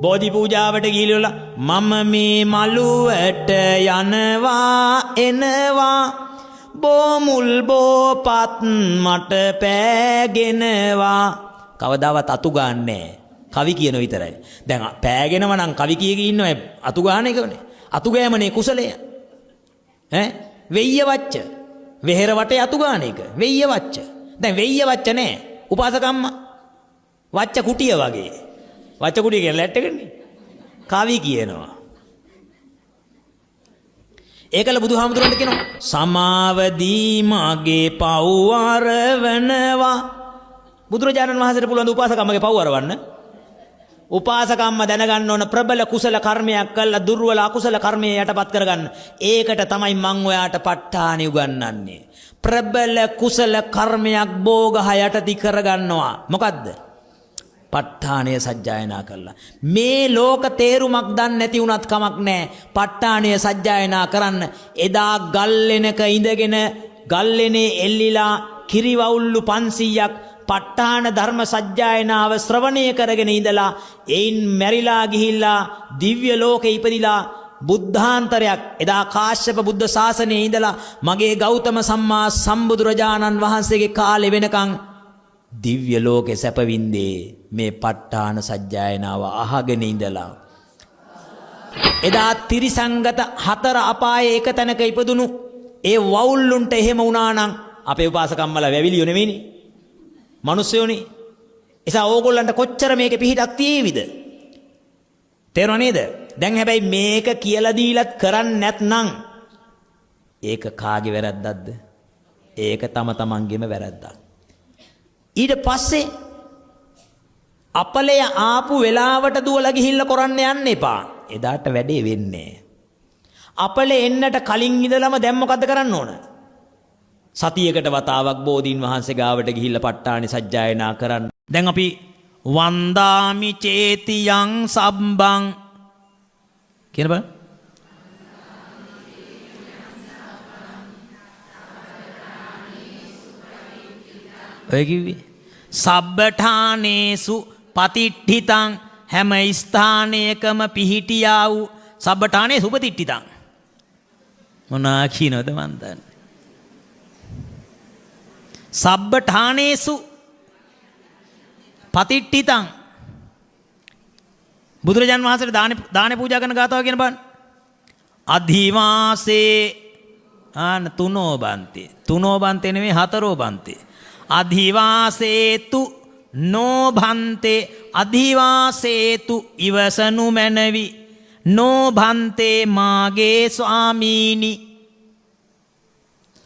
බෝධි පූජාවට ගිහිල්ලා මම මේ මළුවට යනවා එනවා බෝමුල් බෝපත් මට පෑගෙනවා. කවදාවත් අතු ගන්නෑ. කවි කියන විතරයි. දැන් පෑගෙනව නම් කවි කිය ඉන්නව අතු ගන්න එකනේ. අතු ගෑමනේ කුසලය. වෙయ్య වච්ච. වෙහෙර වටේ අතු ගන්න එක. වෙయ్య වච්ච. දැන් වෙయ్య වච්ච නෑ. උපාසකම්ම වච්ච කුටිය වගේ. වච්ච කුටිය කියන ලැට් එකනේ. කවි කියනවා. ඒකල බුදුහාමුදුරන්ට කියනවා සමාවදී මගේ පව් අරවනවා. බුදුරජාණන් වහන්සේට පුළුවන් උපාසකම්මගේ පව් අරවන්න. උපාසකම්ම දැනගන්න ඕන ප්‍රබල කුසල කර්මයක් කළා දුර්වල අකුසල කර්මයේ යටපත් කරගන්න. ඒකට තමයි මං ඔයාට ප ဋ ාණි උගන්වන්නේ. ප්‍රබල කුසල කර්මයක් භෝගහ යටති කරගන්නවා. මොකද්ද? ප ဋ ාණය සජ්ජායනා කළා. මේ ලෝක තේරුමක් දන්නේ නැති වුණත් කමක් නැහැ. ප ဋ ාණය සජ්ජායනා කරන්න. එදා ගල්ලෙනක ඉඳගෙන ගල්ලෙනේ එල්ලිලා කිරිවවුල්ලු 500ක් ප ဋ ාණ ධර්ම සජ්ජායනාව ශ්‍රවණය කරගෙන ඉඳලා එයින් මැරිලා ගිහිල්ලා දිව්‍ය ලෝකේ ඉපදිලා බුද්ධාන්තරයක් එදා කාශ්‍යප බුද්ධ ශාසනයේ ඉඳලා මගේ ගෞතම සම්මා සම්බුදුරජාණන් වහන්සේගේ කාලේ වෙනකන් දිව්‍ය ලෝකේ සැපවින්දේ මේ ප ဋ ාණ සජ්ජායනාව අහගෙන ඉඳලා. එදා තිරිසංගත 4 අපායේ එක තැනක ඉපදුණු ඒ වවුල්ලුන්ට එහෙම වුණා නම් අපේ උපාසකම්මලා වැවිලියෝ නෙවෙයිනේ. මනුස්සයෝනේ. එසා ඕගොල්ලන්ට කොච්චර මේකේ පිහිටක් තියේවිද? තේරුණා නේද? දැන් හැබැයි මේක කියලා දීලත් කරන්නේ නැත්නම් ඒක කාගේ වැරද්දක්ද? ඒක තම තමන්ගේම වැරද්දක්. ඊට පස්සේ අපලය ආපු වෙලාවට දුවලා ගිහිල්ලා කරන්න යන්න එපා. එදාට වැඩේ වෙන්නේ. අපලේ එන්නට කලින් ඉඳලම දැන් මොකද්ද කරන්න ඕන? සතියකට වතාවක් බෝධීන් වහන්සේ ගාවට ගිහිල්ලා ප ဋ ාණි සජ්ජායනා කරන්න. දැන් අපි වන්දාමි චේතියං සම්බං කියන බං ඔය කිව්වේ සබ්බඨානේසු පතිට්ඨිතං හැම ස්ථානයකම පිහිටියා වූ සබ්බඨානේ සුපතිට්ඨිතං මොනා කියනවද මන් දන්නේ. සබ්බඨානේසු පතිට්ඨිතං බුදුරජාන් වහන්සේට දාන පූජා කරන ගාතාව කියන බලන්න. අධිවාසේ තුනෝ බන්තේ. තුනෝ බන්තේ නෙමෙයි හතරෝ බන්තේ. අධිවාසේතු නෝභන්තේ අධිවාසේතු ඉවසනු මැනවි නෝභන්තේ මාගේ ස්වාමීනි.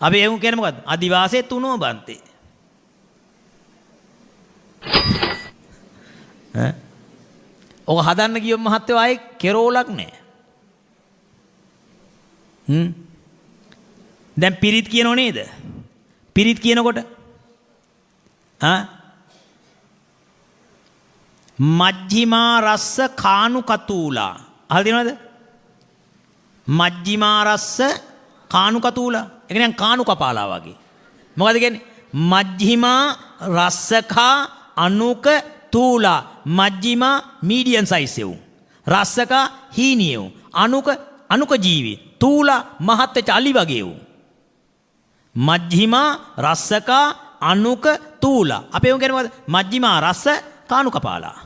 අපි එමු කියන්නේ මොකද්ද? අදිවාසේතු නෝභන්තේ. ඔක හදන්න ගියොත් මහත්තයෝ ආයේ කෙරෝලක් නැහැ. දැන් පිරිත් කියනෝ නේද? පිරිත් කියනකොට මජ්ක්‍ධිමා රස්ස කානු කතූලා. අහලා තියෙනවද? මජ්ක්‍ධිමා රස්ස කානු කතූලා. ඒ කියන්නේ කානු කපාලා වගේ. මොකද කියන්නේ? මජ්ක්‍ධිමා රස්සකා අනුක තූලා. මජ්ක්‍ධිමා මීඩියම් සයිස් එවුන්. රස්සකා හීනිය එවුන්. අනුක ජීවි. තූලා මහත් චලි වගේ එවුන්. මජ්ක්‍ධිමා රස්සකා අනුක තූලා. අපේ උන් කියනවා මජ්ක්‍ධිමා රස්ස කානු කපාලා.